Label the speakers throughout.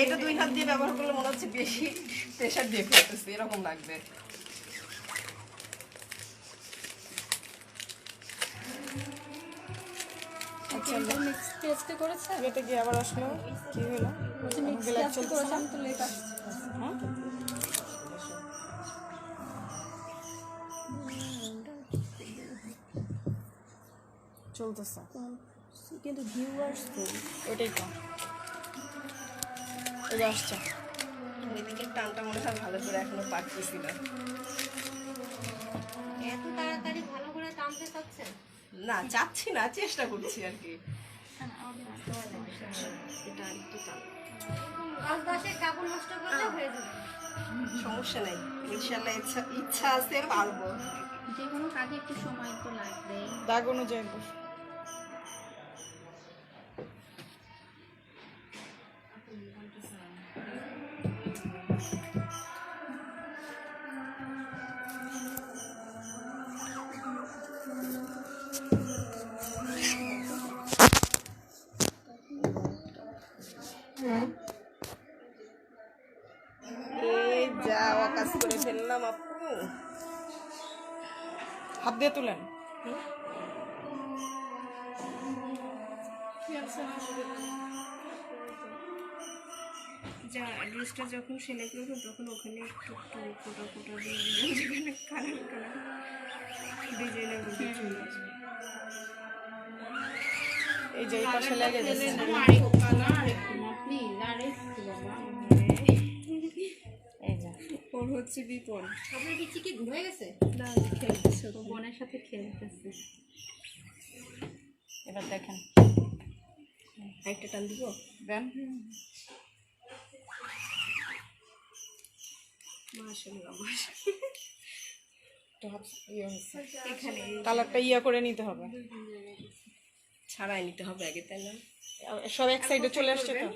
Speaker 1: এটা দুই হাত দিয়ে ব্যবহার করলে মনে হচ্ছে বেশি প্রেসার দিয়ে করতেছি, এরকম লাগবে।
Speaker 2: এটা কি আবার আসলো? কি হলো? চলতেছে
Speaker 3: কিন্তু ভিউয়ার্স তো
Speaker 2: ওইটাই তো এই আসছে।
Speaker 1: এদিকে টানটা মনে হয় ভালো করে এখনো পারতেছি না।
Speaker 4: এত তাড়াতাড়ি ভালো করে টানতে চাচ্ছেন?
Speaker 1: না চাচ্ছি না, চেষ্টা করছি আর কি। এটা একটু টান,
Speaker 4: 10-10 কাপড় নষ্ট করলে হয়ে যাবে।
Speaker 1: সমস্যা নেই, ইনশাল্লাহ ইচ্ছা আছে, পারবো।
Speaker 4: যে কোনো কাজে একটু সময় তো লাগবে।
Speaker 2: দাগ অনুযায়ী
Speaker 1: এই যা কাজ করে ফেললাম আপু।
Speaker 2: হাত দিয়ে তুলেন।
Speaker 1: যা ড্রেসটা যখন সেলাই করবো তখন ওখানে একটু একটু ফোটা ফোটা দিয়ে দিলাম, যেখানে কালার কালার ডিজাইনের মধ্যে চলে আসবে।
Speaker 2: এই যে এই পাশে লেগে গেছে। এই যে
Speaker 1: ওর হচ্ছে বিপদ।
Speaker 4: আপনার কি চিকি ঘুরে গেছে?
Speaker 1: না খেলতেছে,
Speaker 4: তো বোনের সাথে খেলতেছে।
Speaker 2: এবার দেখেন,
Speaker 1: একটা টান দিব
Speaker 2: দেন।
Speaker 1: মাশাআল্লাহ
Speaker 2: তো হাত ইয়ে হচ্ছে,
Speaker 1: এখানে
Speaker 2: কালারটা ইয়া করে নিতে হবে,
Speaker 1: ছাড়াই নিতে হবে আগে, তাই না?
Speaker 2: সব এক সাইডে চলে আসছে তো।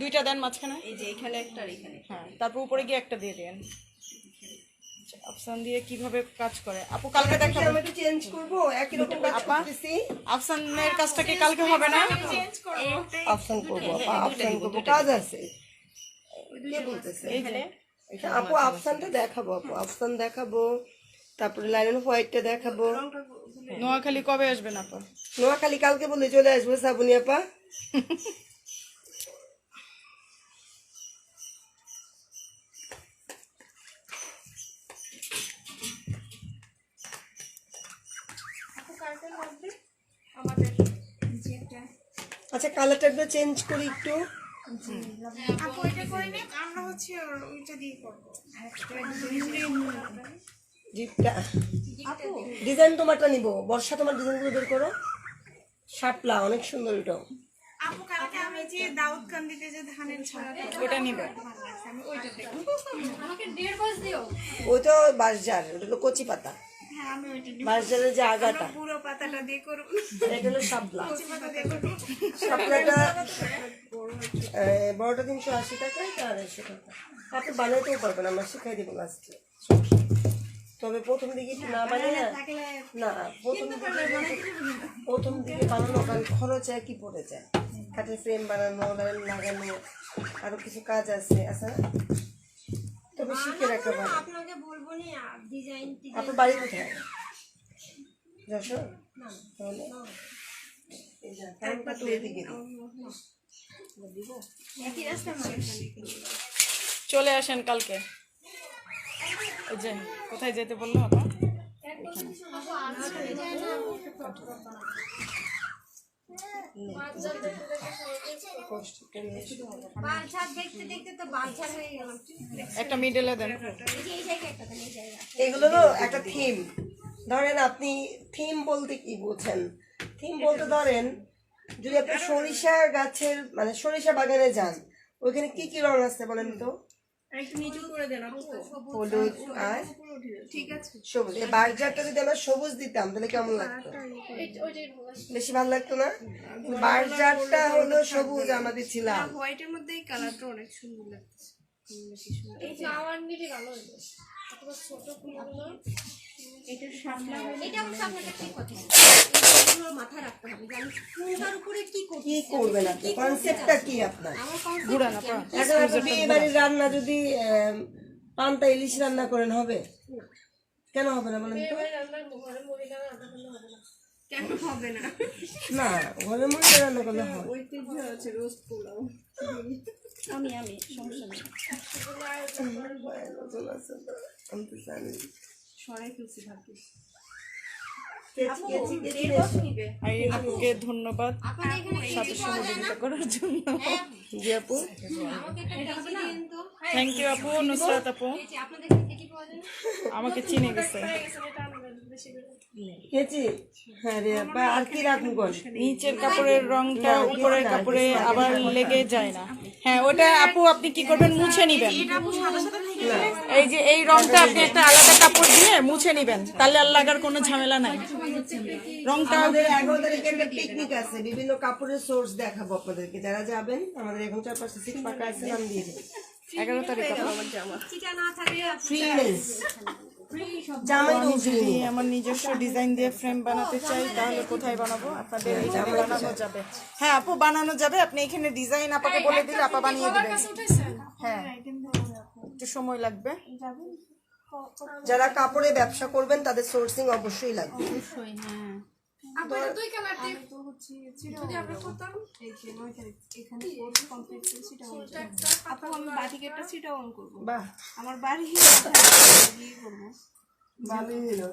Speaker 2: দুইটা দেন মাঝখানে,
Speaker 1: এই যে এখানে একটা আর এখানে।
Speaker 2: হ্যাঁ, তারপর উপরে গিয়ে একটা দিয়ে দেন। আফসান দিয়ে কিভাবে কাজ করে আপু কালকে দেখাবো।
Speaker 1: আমি একটু চেঞ্জ করব, একই রকম কাজ করতেছি।
Speaker 2: আফসানের কাজটা কি কালকে হবে না?
Speaker 5: অপশন করবো আপা, অপশন করবো, কাজ আছে। কে বলতেছে?
Speaker 2: এই যে
Speaker 5: আপু অপশনটা দেখাবো, আপু অপশন দেখাবো, তারপরে লাইন হোয়াইটটা দেখাবো।
Speaker 2: নোয়াখালী কবে আসবেন আপা?
Speaker 5: নোয়াখালী কালকে বলে চলে আসবো শ্রাবণী আপা। আচ্ছা কালারটা একটু চেঞ্জ করি একটু। জিপটা ডিজাইন তোমারটা নিবো, বর্ষা তোমার ডিজাইনগুলো বের করো। শাপলা অনেক সুন্দর এটাও।
Speaker 6: আপু কালকে আমি যে দাউদকান্দিতে যে ধানের ছড়াটা
Speaker 2: ওটা নিবে।
Speaker 6: আমি ওইটা দেখব।
Speaker 4: আমাকে 1.5 গজ দিও।
Speaker 5: ওই তো বাঁশঝাড়, ওটা হলো কচি পাতা।
Speaker 6: হ্যাঁ আমি ওইটা নিব।
Speaker 5: বাঁশঝাড়ের যে আগাটা,
Speaker 6: পুরো পাতাটা দিয়ে করব।
Speaker 5: এটা হলো শাপলা।
Speaker 6: পাতা দিয়ে করব।
Speaker 5: শাপলাটা বড়টা 380 টাকা, এটা 250 টাকা। আপনি বানাইতেও পারবেন, আমরা শিখাই দিব লাস্টে। তবে প্রথম দিকে একটু না বানিয়ে না, প্রথম দিকে বানানো কারণ খরচ একই পড়ে যায়। কাঠের ফ্রেম বানানো, লাইন লাগানো, আরো কিছু কাজ আছে। আচ্ছা তবে শিখে রাখতে পারবেন।
Speaker 4: আপনাকে বলবো না ডিজাইন
Speaker 5: আপনার বাড়ি কোথায়? যশোর? তাহলে এই যে কারণটা তো এদিকে দিব।
Speaker 4: একই রাস্তা
Speaker 2: চলে আসেন কালকে। এই যে কোথায় যেতে বললো আপা?
Speaker 4: বালছাদ দেখতে দেখতে তো বালছাদ হয়ে গেলাম।
Speaker 2: একটা মিডলে দেন।
Speaker 4: এই জায়গায় একটা দেন, এই জায়গায়।
Speaker 5: এগুলোরও একটা থিম। ধরেন আপনি থিম বলতে কি বোঝেন? থিম বলতে ধরেন যদি আপনি সরিষা গাছের মানে সরিষা বাগানে যান, ওইখানে কি কি রং আছে বলেন তো?
Speaker 1: একটু নিচু করে দেন আপু।
Speaker 5: হলুদ আর
Speaker 6: ঠিক আছে।
Speaker 5: সবুজ। এই বাঁশঝাড়টা যদি আমরা সবুজ দিতাম তাহলে কেমন লাগতো? বেশি ভালো লাগতো না? বাঁশঝাড়টা হলো সবুজ, আমাদের ছিলাম
Speaker 6: হোয়াইটের মধ্যে এই কালারটা অনেক সুন্দর লাগছে। বেশি সুন্দর।
Speaker 4: এই ফ্লাওয়ার নিতে ভালো হইতো। অথবা ছোট ফুলগুলো
Speaker 1: এটা শাপলা
Speaker 4: এটা অবশ্য আপনাকে ঠিক কথা এগুলো মাথায় রাখতে হবে যে আমি কোনটার উপরে কি করব
Speaker 5: কি করবেন আপনি, কনসেপ্টটা কি আপনার?
Speaker 4: আমার কনসেপ্ট
Speaker 2: ঘুরান আপা
Speaker 5: এখন আপনি বিয়ে বাড়ির রান্না যদি পান্তা ইলিশ রান্না করেন হবে? কেন হবে না বলেন তো?
Speaker 1: কেন হবে না?
Speaker 5: না, ঘরের মধ্যে রান্না করলে হয়।
Speaker 1: ঐতিহ্য আছে রোস্ট পোলাও।
Speaker 3: আমি সমস্যা নেই।
Speaker 5: আমি তো জানি।
Speaker 1: সরাই ফেলছি ভাগ্যিস।
Speaker 2: এই আপুকে ধন্যবাদ
Speaker 4: আপনাদের এখানে
Speaker 2: সাথে সহযোগিতা করার জন্য।
Speaker 5: জি আপু,
Speaker 4: আমাকে একটা কেজি দিন তো
Speaker 2: থ্যাংক ইউ আপু, নুসরাত আপু
Speaker 4: এই যে আপনাদের এখানে কেজি পাওয়া যায় না
Speaker 2: আমাকে চিনে গেছে।
Speaker 5: কেচি? হ্যাঁ রে আপা, আর কি রাখুন কোন?
Speaker 2: নিচের কাপড়ের রংটা উপরের কাপড়ে আবার লেগে যায় না। হ্যাঁ, ওটা আপু আপনি কি করবেন, মুছে নিবেন। এই যে এই রংটা আপনি একটা আলাদা কাপড় দিয়ে মুছে নিবেন, তাহলে আর লাগার কোনো ঝামেলা নাই। রংটা
Speaker 5: আমাদের 11 তারিখে একটা পিকনিক আছে, বিভিন্ন কাপড়ের সোর্স দেখাবো আপনাদেরকে। যারা যাবেন, আমাদের এখন 4-5টা সিট ফাঁকা আছে, নাম দিয়ে দিন।
Speaker 2: 11 তারিখ
Speaker 4: চিটা না থাকলে
Speaker 5: ফ্রি নেই, জামাই তো ফ্রি
Speaker 2: যদি
Speaker 5: নেই।
Speaker 2: আমার নিজস্ব ডিজাইন দিয়ে ফ্রেম বানাতে চাই তাহলে কোথায় বানাবো? আপনাদের এখানে বানানো যাবে। হ্যাঁ আপু, বানানো যাবে। আপনি এখানে ডিজাইন আপাকে বলে দিলে আপা বানিয়ে দিবেন। হ্যাঁ, একটু সময় লাগবে।
Speaker 5: যারা কাপড়ে ব্যবসা করবেন তাদের সোর্সিং অবশ্যই লাগবে।
Speaker 1: আপু আমি বাটিকেটটা সিটা অন করবো।
Speaker 5: বাহ,
Speaker 1: আমার বাড়ি বিয়ে করবো
Speaker 5: ভালোই হলো।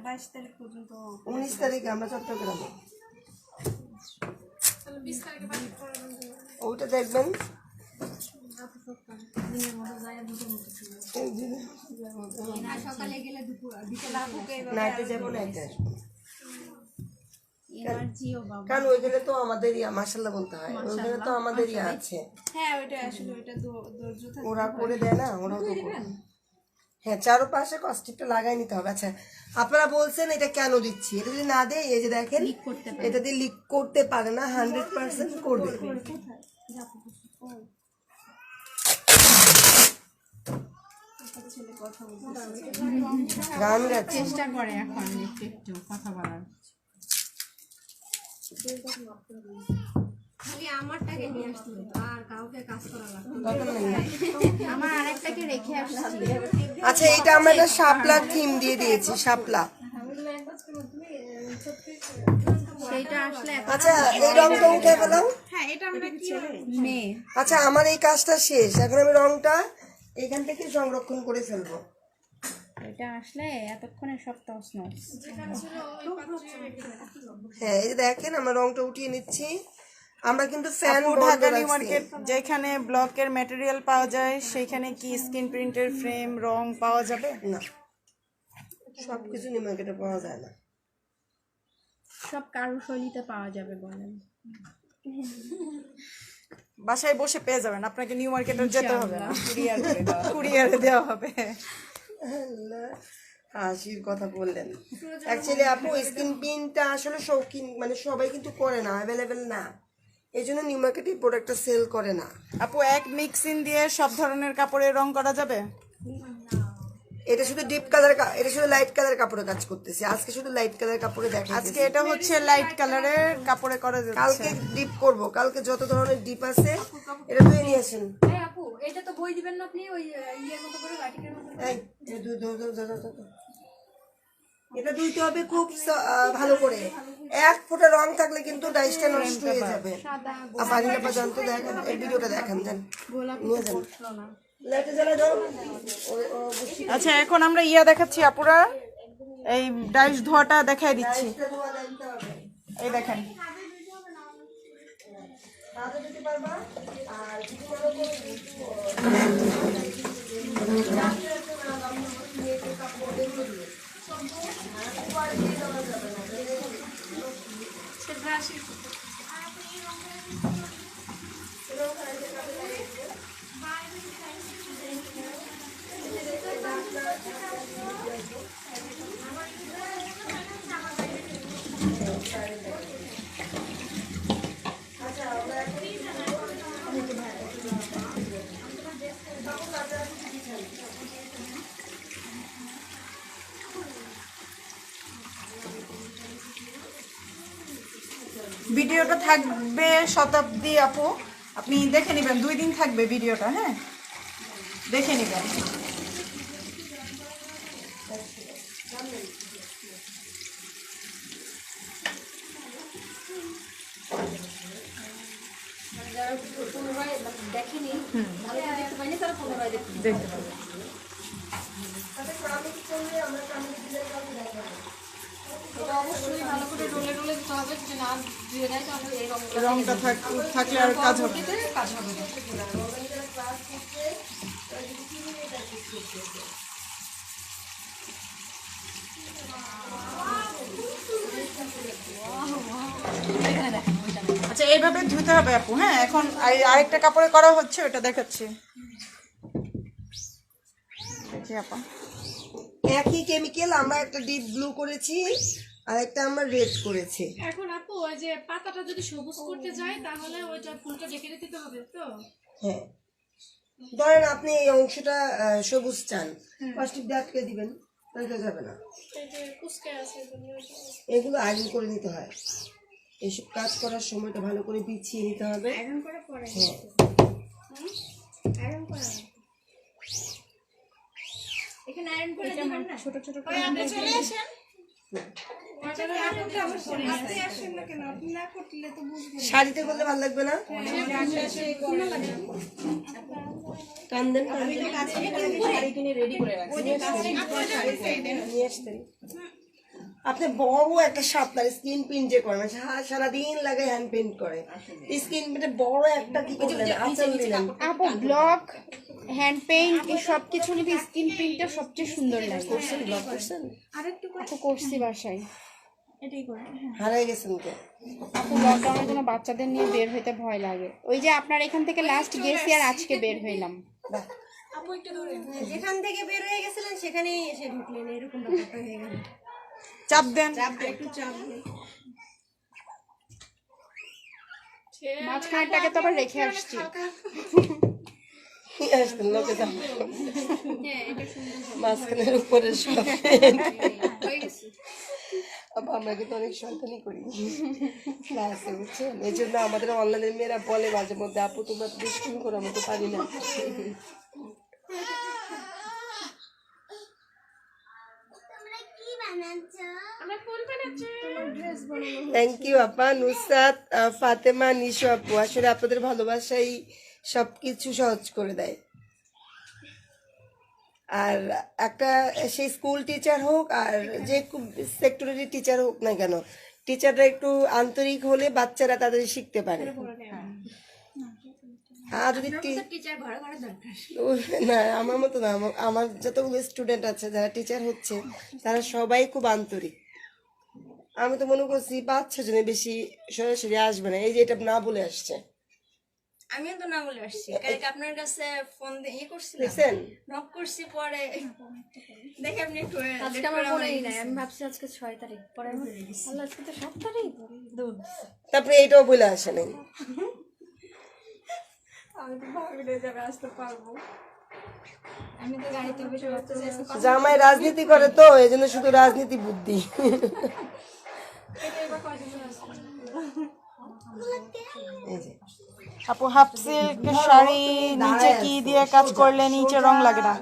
Speaker 1: 22 তারিখ পর্যন্ত।
Speaker 5: 19 তারিখে আমরা চট্টগ্রামে। ওইটা দেখবেন।
Speaker 4: সকালে গেলে দুপুর
Speaker 5: নাইটে যাবো, নাইটে আসবো।
Speaker 3: এনার্জিও বাবা।
Speaker 5: কারণ ওইখানে তো আমাদেরই মাশাআল্লাহ বলতে হয়, ওইখানে তো আমাদেরই আছে।
Speaker 1: হ্যাঁ ওইটা আসলে ওইটা ধৈর্য থাকে।
Speaker 5: ওরা করে দেয় না, ওরাও তো করে। হ্যাঁ, চারপাশে কস্টিপটা লাগাই নিতে হবে। আচ্ছা, আপনারা বলছেন এটা কেন দিচ্ছি, এটা যদি না দেয়, এই যে দেখেন এটা দিয়ে লিক করতে পারে না, 100% করবে। গান গাচ্ছে।
Speaker 3: চেষ্টা করে এখন একটু কথা বলার।
Speaker 4: খালি আমারটাকে নিয়ে আসতে হবে আর কাউকে কাজ করা লাগবে না।
Speaker 5: দরকার নেই।
Speaker 3: আমার আরেকটাকে রেখে আসছি।
Speaker 5: আচ্ছা, এটা আমরা একটা শাপলার থিম দিয়ে দিয়েছি, শাপলা।
Speaker 3: সেইটা আসলে
Speaker 5: আচ্ছা, এই রংটা উঠে ফেলাও।
Speaker 1: হ্যাঁ এটা আমরা কি
Speaker 3: মেয়ে
Speaker 5: আচ্ছা, আমার এই কাজটা শেষ, এখন আমি রংটা এখান থেকে সংরক্ষণ করে ফেলবো।
Speaker 3: এটা আসলে এতক্ষণে সব তছনছ।
Speaker 5: হ্যাঁ, এই যে দেখেন আমরা রংটা উঠিয়ে নিচ্ছি। আমরা কিন্তু ফ্যান
Speaker 2: আপু,
Speaker 5: বন্ধ
Speaker 2: ঢাকা নিউ
Speaker 5: রাখছি।
Speaker 2: মার্কেট যেখানে ব্লকের ম্যাটেরিয়াল পাওয়া যায় সেখানে কি স্ক্রিন প্রিন্টের ফ্রেম রং পাওয়া যাবে?
Speaker 5: না, সবকিছু নিউ মার্কেটে পাওয়া যায় না।
Speaker 3: সব কারুশৈলীতে পাওয়া যাবে বলেন।
Speaker 2: বাসায় বসে পেয়ে যাবেন, আপনাকে নিউ মার্কেটে যেতে হবে না, কুরিয়ারে দেওয়া হবে।
Speaker 5: আল্লাহ, হাসির কথা বললেন। অ্যাকচুয়ালি আপু, স্কিন প্রিন্টটা আসলে শৌখিন, মানে সবাই কিন্তু করে না, অ্যাভেলেবেল না, এই জন্য নিউ মার্কেটে প্রোডাক্টটা সেল করে না।
Speaker 2: আপু, এক মিক্সিং দিয়ে সব ধরনের কাপড়ের রং করা যাবে?
Speaker 5: এটা শুধু ডিপ কালার, এটা শুধু লাইট কালার কাপড়ে কাজ করতেছে। আজকে শুধু লাইট কালার কাপড়ে দেখা।
Speaker 2: আজকে এটা হচ্ছে লাইট কালারের কাপড়ে করা যাচ্ছে।
Speaker 5: কালকে ডিপ করব, কালকে যত ধরনের ডিপ আছে এটা ধুয়ে নিয়ে আসেন।
Speaker 4: এই আপু এটা তো বই দিবেন না আপনি ওই ইয়ের মতো করে বাটিকের মতো
Speaker 5: এই, এটা ধুইতে হবে খুব ভালো করে। এক ফোঁটা রং থাকলে কিন্তু ডাইসটা নষ্ট হয়ে যাবে। আর বাড়িটা পর্যন্ত দেখেন, এই ভিডিওটা দেখেন, যান নিয়ে যান। লাইটে জ্বালা দাও।
Speaker 2: আচ্ছা, এখন আমরা দেখাচ্ছি আপুরা, এই ডাইস ধোয়াটা দেখাই দিচ্ছি।
Speaker 5: ডাইসটা ধোয়া দিতে হবে।
Speaker 2: এই দেখেন,
Speaker 5: হাতে দিতে পারবা। আর কিছু মনে
Speaker 2: ভিডিওটা থাকবে শতাব্দী আপু, আপনি দেখে নেবেন, 2 দিন থাকবে ভিডিওটা, হ্যাঁ দেখে নেবেন।
Speaker 4: দেখেনি ভালো করে দেখতে পাইনি, তারা পুনরায় দেখতে পাবে।
Speaker 2: দেখতে পাবেন।
Speaker 4: এটা অবশ্যই ভালো করে রোলে রোলে দিতে হবে, যদি না দিয়ে দেয় তাহলে এই
Speaker 2: রংটা থাকলে আর কাজ হবে না।
Speaker 4: কাজ হবে না।
Speaker 2: আচ্ছা এইভাবে ধুতে হবে আপু, হ্যাঁ এখন আরেকটা কাপড়ে করা হচ্ছে, ওটা দেখাচ্ছি। দেখি আপা,
Speaker 5: একই কেমিক্যাল আমরা একটা ডিপ ব্লু করেছি আর একটা আমরা রেড করেছি।
Speaker 6: এখন আপু ওই যে পাতাটা যদি সবুজ করতে যায় তাহলে ওইটা ফুলটা ডেকে দিতে হবে তো।
Speaker 5: হ্যাঁ, ধরেন আপনি এই অংশটা সবুজ চান, প্লাস্টিক দিয়ে আটকে দিবেন, তাহলে যাবে না।
Speaker 6: এই যে কুচকে আছে
Speaker 5: এগুলো আয়রন করে নিতে হয়। এইসব কাজ করার সময়টা ভালো করে বিছিয়ে নিতে হবে।
Speaker 1: আয়রন করা পরে
Speaker 5: হ্যাঁ,
Speaker 1: আয়রন করা এখানে আয়রন করে দিবেন না, ছোট ছোট করে
Speaker 6: আপনি চলে আসেন। আপনি আসেন না কেন? আপনি না করলে তো বুঝবেন।
Speaker 5: শাড়িতে করলে ভালো লাগবে না? টান দেন, টান দেন। নিয়ে আসতেন। আপনি বড় একটা শাপলার স্ক্রিন প্রিন্ট যে করেন, সারাদিন লাগে হ্যান্ড প্রিন্ট করে, স্ক্রিন প্রিন্টে বড় একটা কি করলেন, আঁচল দিলেন।
Speaker 3: আপু ব্লক হ্যান্ড পেইন্ট এই সব কিছু নিতে স্কিন প্রিন্টটা সবচেয়ে সুন্দর লাগে।
Speaker 5: ব্লক করছেন?
Speaker 3: আপু করছি বাসায়।
Speaker 5: হারাই গেছেন তো।
Speaker 3: আপু লকডাউনের জন্য বাচ্চাদের নিয়ে বের হইতে ভয় লাগে। ওই যে আপনার এখান থেকে লাস্ট গেছি আর আজকে বের হইলাম।
Speaker 4: যেখান থেকে বের হয়ে গেছিলেন সেখানেই এসে ঢুকলেন, এরকম ব্যাপারটা হয়ে গেল।
Speaker 2: চাপ দেন।
Speaker 6: একটু চাপ দিই।
Speaker 3: মাঝখানটাকে তো আবার রেখে আসছি।
Speaker 5: নিয়ে আসতেন লোকে যান, মাঝখানের উপরে সব। আবার আমরা কিন্তু অনেক শয়তানি করি ক্লাসে, বুঝছেন? এই জন্য আমাদের অনলাইনের মেয়েরা বলে মাঝে মধ্যে, আপু তোমরা তো দুষ্টুমি করো, আমরা তো পারি না। থ্যাংক ইউ আপা, নুসরাত, ফাতেমা, নিশু আপু। আসলে আপনাদের ভালোবাসাই সবকিছু সহজ করে দেয়। আর একটা সেই স্কুল টিচার হোক আর যে সেক্টরেরই টিচার হোক না কেন, টিচাররা একটু আন্তরিক হলে বাচ্চারা তাদের শিখতে পারে। আর যদি
Speaker 4: টিচার ঘরে ঘরে দরকার।
Speaker 5: না, আমার মতো না, আমার যতগুলো স্টুডেন্ট আছে যারা টিচার হচ্ছে তারা সবাই খুব আন্তরিক। আমি তো মনে করছি 5-6 জনে বেশি সরাসরি আসবে না, এই যে এটা না বলে আসছে।
Speaker 4: আমিও তো না বলে আসছি, কালকে আপনার কাছে ফোন দিয়ে করছিলাম,
Speaker 5: দেখছেন?
Speaker 4: নক করছি, পরে দেখে আপনি একটু
Speaker 1: আজকে আমার মনেই নাই, আমি ভাবছি আজকে 6 তারিখ, পরে আল্লাহ আজকে তো 7 তারিখ।
Speaker 5: তারপরে এইটাও বলে আসে নাই।
Speaker 1: আমি তো ভাবিলে যাবে আসতে পারবো, আমি তো গাড়িতে বসে ভাবতেছি
Speaker 5: জামাই রাজনীতি করে তো এই জন্য শুধু রাজনীতি বুদ্ধি। এই যে
Speaker 2: আপু হাফ সিল্ক শাড়ি নিচে কি দিয়ে কাজ করলে নিচে রং লাগে না?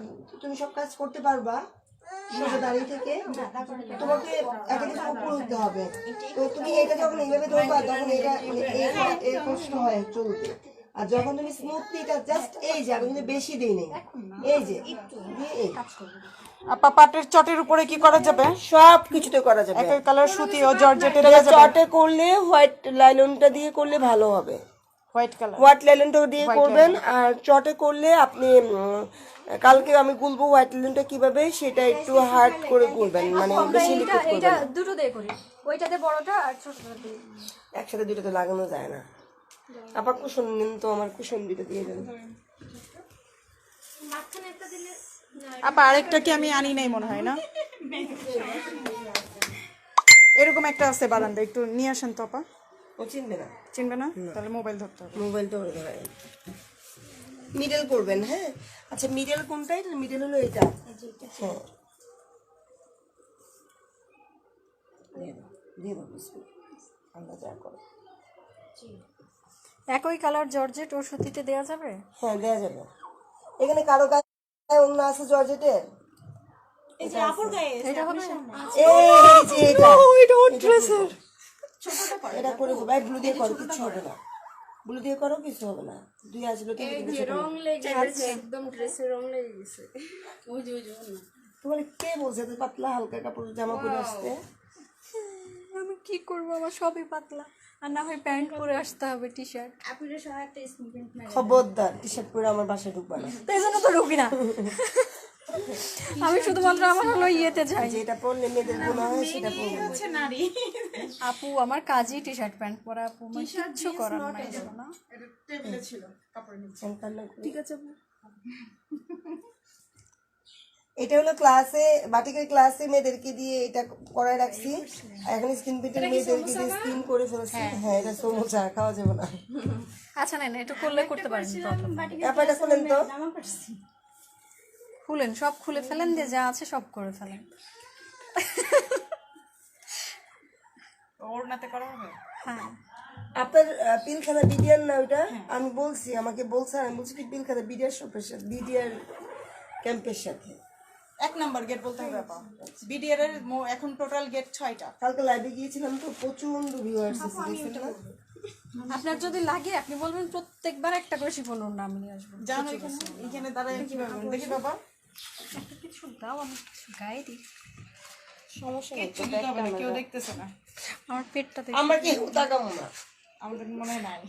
Speaker 5: তুমি সব কাজ করতে পারবা সোজা দাঁড়িয়ে থেকে, তোমাকে একটা কিছু উপর উঠতে হবে। তো তুমি এটা যখন এইভাবে ধরবা তখন এটা এই কষ্ট হয় চলতে। আর যখন তুমি স্মুথলি এটা জাস্ট এই যে, আমি কিন্তু বেশি দিই নেই, এই যে এই
Speaker 2: আপা পাটের চটের উপরে কি করা যাবে?
Speaker 5: সব কিছুতে করা যাবে।
Speaker 2: একই কালার সুতি ও জর্জেটে
Speaker 5: তবে চটে করলে হোয়াইট লাইলনটা দিয়ে করলে ভালো হবে।
Speaker 2: White colour.
Speaker 5: হোয়াইট লাইলনটা দিয়ে করবেন। আর চটে করলে আপনি কালকে আমি গুলবো হোয়াইট লাইলনটা কিভাবে, সেটা একটু হার্ড করে করবেন, মানে বেশি লিকুইড করবেন।
Speaker 1: দুটো দিয়ে করি, ওইটাতে বড়টা আর ছোটটা দিই।
Speaker 5: একসাথে দুটো তো লাগানো যায় না। আপা কুশন নিন তো, আমার কুশন দুটো দিয়ে দেন।
Speaker 2: আপা আরেকটা কি আমি আনি নাই মনে হয় না? এরকম একটা আছে বারান্দা, একটু নিয়ে আসেন তো আপা।
Speaker 5: ও চিনবে না,
Speaker 2: চিনবে না? তাহলে মোবাইল ধরতে হবে।
Speaker 5: মোবাইল তো ওরে ধরে মিডল করবেন। হ্যাঁ, আচ্ছা মিডল কোনটা? এটা মিডল হলো এটা। হ্যাঁ, দিয়ে দাও, দিয়ে দাও, বিসমিল্লাহ। আল্লাহ যা করে।
Speaker 7: একই কালার জর্জেট ও সুতিতে দেওয়া যাবে?
Speaker 5: হ্যাঁ দেওয়া যাবে। এখানে কারো গায়ে অন্য আছে জর্জেটের?
Speaker 7: এটা হবে?
Speaker 5: এই যে এটা এটা করে ভাই ব্লু দিয়ে করো, কিছু হবে না। ব্লু দিয়ে করো, কিছু হবে না। দুই আসলো তো
Speaker 1: রং লেগে গেছে, একদম ড্রেসের রং লেগে গেছে।
Speaker 5: তোমার কে বলছে এত পাতলা হালকা কাপড় জামা পরে আসতে?
Speaker 7: আমি কি করব, আমার সবই পাতলা, আর না হয় প্যান্ট পরে আসতে হবে, টি শার্ট।
Speaker 4: আপুরের সহ একটা স্কিন প্রিন্ট মেরে
Speaker 5: খবরদার টি শার্ট পরে আমার বাসায় ঢুকবা না।
Speaker 7: তো এই জন্য তো ঢুকি না। আমি শুধুমাত্র আমার হলো ইয়েতে যাই।
Speaker 5: যেটা পরলে মেয়েদের গুণ হয় সেটা পরবে।
Speaker 6: নারী
Speaker 7: আপু আমার কাজই টি শার্ট প্যান্ট পরা, আপু আমার কিচ্ছু করার নাই না।
Speaker 2: টেবিলে ছিল কাপড় নিচে।
Speaker 5: ঠিক আছে। এটা হলো ক্লাসে, বাটিকের ক্লাসে মেয়েদেরকে দিয়ে এটা করায় রাখছি। এখন স্কিন পিটের মেয়েদেরকে দিয়ে স্কিন করে ফেলেছি। হ্যাঁ এটা সমোসা খাওয়া যাবে না।
Speaker 7: আচ্ছা না না, এটা করলে করতে পারেন,
Speaker 5: ব্যাপারটা করলেন তো?
Speaker 4: জামা পড়ছি।
Speaker 7: খুলেন, সব খুলে ফেলেন, দিয়ে যা আছে সব করে ফেলেন।
Speaker 2: ওড়নাতে করা হবে?
Speaker 7: হ্যাঁ
Speaker 5: আপনার পিলখানা বিডিআর না ওইটা? আমি বলছি, আমাকে বলছে, আমি বলছি কি পিলখানা বিডিআর শপের সাথে, বিডিআর ক্যাম্পের সাথে।
Speaker 2: 1 নাম্বার গেট বলতে হবে আপা। বিডিআর এর এখন টোটাল গেট 6টা।
Speaker 5: কালকে লাইভে গিয়েছিলাম তো প্রচন্ড ভিউয়ার্স এসেছিল।
Speaker 7: আপনার যদি লাগে আপনি বলবেন প্রত্যেকবার একটা করে শিফন ওড়না আমি নিয়ে আসবো।
Speaker 2: জানো এখানে দাঁড়ায় কিভাবে দেখি বাবা?
Speaker 7: একটা কিছু দাও, আমি কিছু গায়ে দিই।
Speaker 5: সমস্যা নেই,
Speaker 2: কিচ্ছু দিতে হবে না, কেউ দেখতেছে না।
Speaker 7: আমার পেটটা দেখে
Speaker 5: আমরা কি তাকাবো না?
Speaker 2: আমাদের মনে হয় নাই।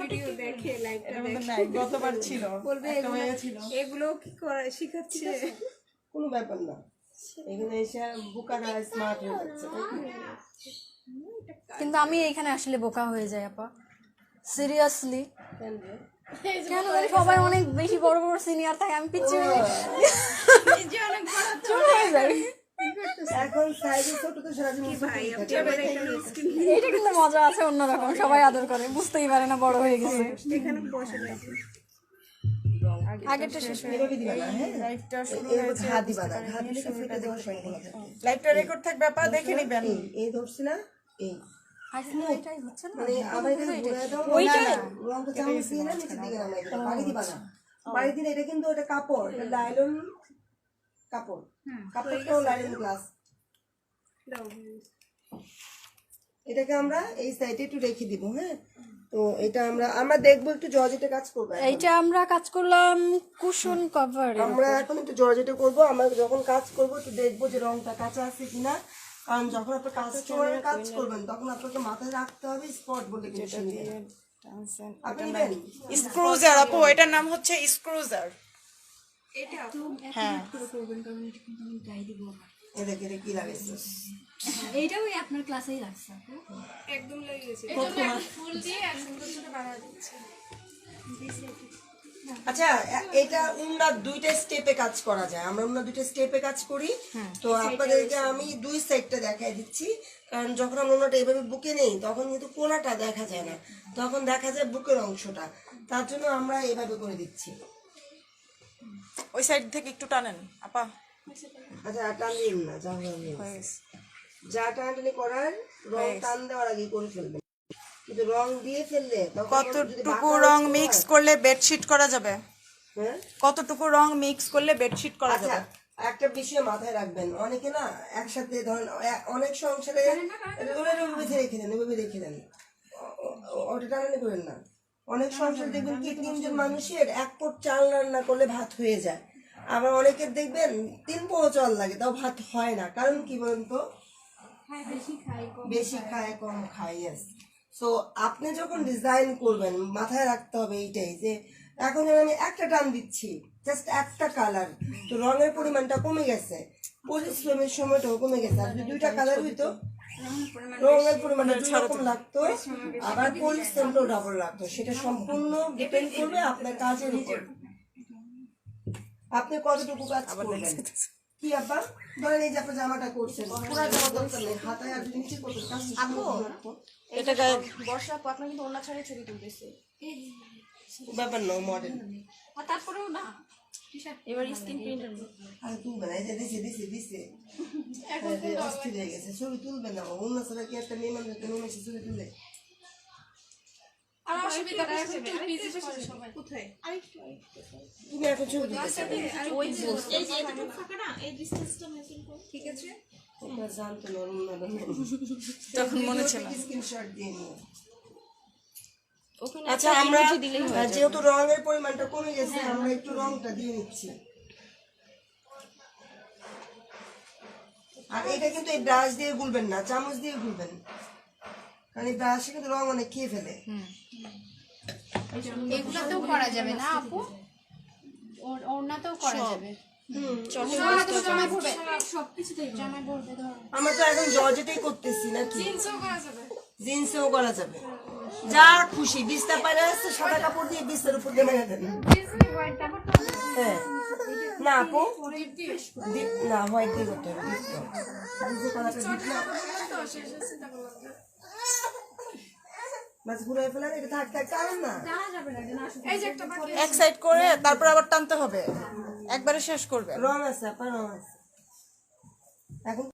Speaker 1: ভিডিও দেখে লাইভ
Speaker 2: এর মধ্যে নাই, গতবার ছিল
Speaker 1: বলবে
Speaker 2: একটা মেয়ে ছিল।
Speaker 1: এগুলো কি করে শিখাচ্ছে।
Speaker 5: কোনো ব্যাপার না, এখানে এসে বুকারা স্মার্ট হয়ে যাচ্ছে।
Speaker 7: কিন্তু আমি এইখানে আসলে বোকা হয়ে যাই আপা, সিরিয়াসলি। কেন জানি সবাই অনেক বেশি বড় বড় সিনিয়র থাকে, আমি পিছিয়ে ছোট হয়ে যাই।
Speaker 5: এখন সাইজে ছোট তো সারা জীবন ছোট হয়ে থাকে।
Speaker 7: এইটা কিন্তু মজা আছে অন্যরকম, সবাই আদর করে, বুঝতেই পারে না বড় হয়ে গেছে।
Speaker 1: এখানে বসে রয়েছে।
Speaker 7: আগেরটা শেষ হয়ে
Speaker 5: এভাবে দিবা না, হ্যাঁ?
Speaker 2: লাইভটা শুরু
Speaker 5: এরকম ঘা দিবা না, ঘা দিলে তো ফেটে যাওয়ার সম্ভাবনা থাকে।
Speaker 2: লাইভটা রেকর্ড থাকবে আপা, দেখে নেবেন।
Speaker 5: এই ধরছি না, এই
Speaker 7: আসলে এটাই হচ্ছে না,
Speaker 5: মানে আমার এখানে ঘুরে দাও, রংটা চামচ দিয়ে না নিচের দিকে নামাই দিবা, বাড়ি দিবা না। বাড়ি দিলে এটা কিন্তু এটা কাপড়, এটা লাইলন কাপড়, কাপড়টাও লাইলন গ্লাস। এটাকে আমরা এই সাইডে একটু রেখে দিব, হ্যাঁ? তো এটা আমরা দেখবো একটু জর্জেটে কাজ করবো এখন।
Speaker 7: এইটা আমরা কাজ করলাম কুশন কভার।
Speaker 5: আমরা এখন একটু জর্জেটে করবো। আমরা যখন কাজ করবো একটু দেখবো যে রংটা কাঁচা আছে কিনা, কারণ যখন আপনি কাস্টমারের কাজ করবেন তখন আপনাকে মাথায় রাখতে হবে স্পট বলে কিছু নেই। আপনি নেবেন
Speaker 2: স্ক্রুজার আপু, এটার নাম হচ্ছে স্ক্রুজার। হ্যাঁ
Speaker 5: এদেরকে কি লাগাইছে?
Speaker 4: এইটাও আপনার ক্লাসেই লাগছে আপু।
Speaker 1: একদম লেগে গেছে।
Speaker 6: ফুল দিয়ে আর সুন্দর করে বাড়া দিচ্ছে।
Speaker 5: আচ্ছা এটা উন্না দুইটা স্টেপে কাজ করা যায়, আমরা উন্না দুইটা স্টেপে কাজ করি। তো আপনাদেরকে আমি দুই সাইডটা দেখাই দিচ্ছি, কারণ যখন আমরা উন্নাটা এভাবে বুকে নেই তখন কিন্তু কোনাটা দেখা যায় না, তখন দেখা যায় বুকের অংশটা, তার জন্য আমরা এভাবে করে দিচ্ছি।
Speaker 2: ওই সাইড থেকে একটু টানেন আপা।
Speaker 5: আচ্ছা টান দিন না, যা টানাটানি করার রং টান দেওয়ার আগে করে ফেলবেন, কিন্তু রং দিয়ে ফেললে
Speaker 2: কতটুকু রং মিক্স করলে বেডশিট করা যাবে?
Speaker 5: হ্যাঁ
Speaker 2: কতটুকু রং মিক্স করলে বেডশিট করা
Speaker 5: আচ্ছা
Speaker 2: যাবে?
Speaker 5: একটা বিষয় মাথায় রাখবেন, অনেকে না একসাথে ধরেন অনেক সংসারে রেখে দেন, এভাবে রেখে দেন, ওটা টানানি করেন না। অনেক সংসারে দেখবেন কি 3 জন মানুষের 1 পট চাল রান্না করলে ভাত হয়ে যায়, আবার অনেকের দেখবেন 3 পোয়া চাল লাগে তাও ভাত হয় না। কারণ কি বলেন তো? বেশি খায় কম খায়। সো আপনি যখন ডিজাইন করবেন মাথায় রাখতে হবে এইটাই, যে এখন আমি একটা টান দিচ্ছি, জাস্ট একটা কালার, তো রঙের পরিমাণটা কমে গেছে, পরিশ্রমের সময়টাও কমে গেছে। আর যদি 2টা কালার হইতো রঙের পরিমাণটা 2 রকম লাগতো, আবার পরিশ্রমটাও ডাবল লাগতো। সেটা সম্পূর্ণ ডিপেন্ড করবে আপনার কাজের উপর, আপনি কতটুকু কাজ করবেন। কি আপা ধরেন এই যে আপনার জামাটা করছেন, পুরো জামা দরকার নেই, হাতায় আর নিচে করতে কাজ
Speaker 2: এটা গায়ে
Speaker 4: বর্ষা আপু আপনার কিন্তু ওড়না ছাড়াই ছবি তুলতেছে।
Speaker 5: ব্যাপার না, মডেল।
Speaker 4: আর তারপরেও না
Speaker 2: এবার স্ক্রিন প্রিন্টার
Speaker 5: আর তুলবে না, এই যে দিছে অস্থির হয়ে গেছে, ছবি তুলবে না। অন্য ছাড়া কি একটা মেয়ে মানুষ তুমি এসে ছবি তুলে?
Speaker 6: আর অসুবিধা নাই, এখন একটু busy বসে সবাই।
Speaker 1: কোথায়?
Speaker 5: তুমি এখন ছবি তুলতে চাবে?
Speaker 6: এই যে এতটুকু ফাঁকা না, এই ডিসটেন্সটা মেনটেন করো।
Speaker 1: ঠিক আছে।
Speaker 5: তোমরা জানতো না অন্য
Speaker 2: তখন মনে ছিল
Speaker 5: স্ক্রিনশট দিয়ে নিও।
Speaker 2: ওখানে
Speaker 5: আচ্ছা, আমরা যেহেতু রঙের পরিমাণটা কমে গেছে, আমরা একটু রংটা দিয়ে নিচ্ছি। আর এটা কিন্তু এই ব্রাশ দিয়ে গুলবেন না, চামচ দিয়ে গুলবেন, কারণ এই ব্রাশে কিন্তু রং অনেক খেয়ে ফেলে।
Speaker 3: এগুলোতেও করা যাবে না আপু? ওড়নাতেও করা যাবে। জামায় পড়বে,
Speaker 6: সবকিছুতেই
Speaker 3: জামায় পড়বে ধরো।
Speaker 5: আমরা তো এখন জর্জেটেই করতেছি নাকি,
Speaker 6: জিন্সও করা যাবে।
Speaker 5: জিন্সেও করা যাবে, যা খুশি। বিছনা পায়রা আছে, সাদা কাপড় দিয়ে বিছনার উপর দিয়ে মেরে দেন। হ্যাঁ, না আপু, না হোয়াইট দিয়ে করতে হবে, ডিপ টপ। বুঝতে কালারটা ডিপ না, মাছ ঘুরে ফেলার এটা থাক কারণ না।
Speaker 2: এক সাইড করে তারপর আবার টানতে হবে, একবারে শেষ করবে।
Speaker 5: রং আছে, আপনার রং আছে এখন।